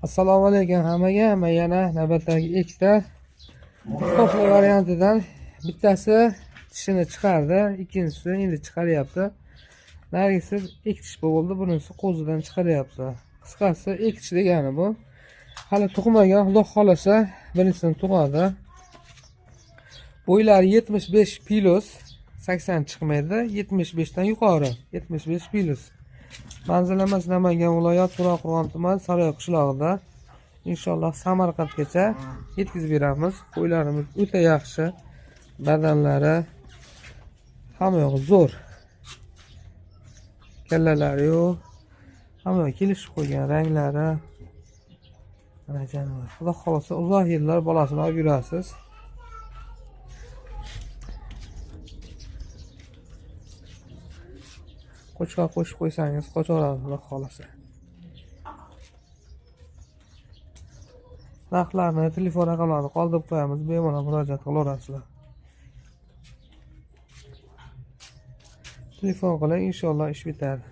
Assalomu alaykum hammaga. Men yana navbatdagi ikkita tofli variantidan bittasi tishini chiqardi, ikkinchisi endi chiqaryapti. Nargisi ikki tish bo'ldi, bunisi qo'zidan chiqaryapti. Qisqasi ikki tish degani bu. Hali tug'magan, Xudo xolasa birinchisidan tug'adi. Bo'ylari 75 plus, 80 chiqmaydi, 75 dan yuqori, 75 plus. Manzilimiz Namangan viloyat To'raqo'rg'on tuman Saroy qishlog'ida. Inshaalloh Samarqandgacha yetkazib beramiz. Qo'ylarimiz o'ta yaxshi, badanlari hamma yo'q zo'r. Kallalari yo'q. Hamma kelishib qo'ygan ranglari. Mana janob, Xudo xolasa uzoq yillar bolasini olib yurasiz. Qo'chqa qo'shib qo'ysangiz qochaveradi, Xudo xolasa. Narxlarni, telefon raqamlarini qoldirib qo'yamiz, bemalol murojaat qilaverasizlar. Telefon qiling, inshaalloh ish bitadi.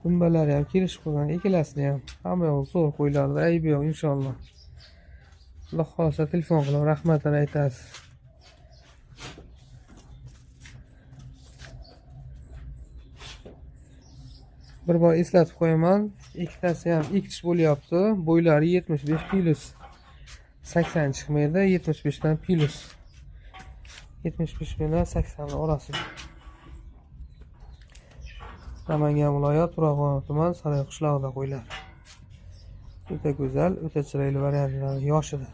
Dumbalari ham kelishib qo'ygan, ikkalasini ham hamma yo'q zo'r qo'ylarda, aybi yo'q inshaalloh. Xudo xolasa telefon qilib rahmatini aytasiz. Bir bor eslatib qo'yaman, ikkitasi ham ikki tish bo'lyapti. Bo'ylari 75 plus. 80 chiqmaydi, 75 dan plus. 75 bilan 80 orasida. Namangan viloyat To'raqo'rg'on tuman Saroy qishlog'ida qo'ylar. O'ta go'zal, o'ta chiroyli variantlar yoshida.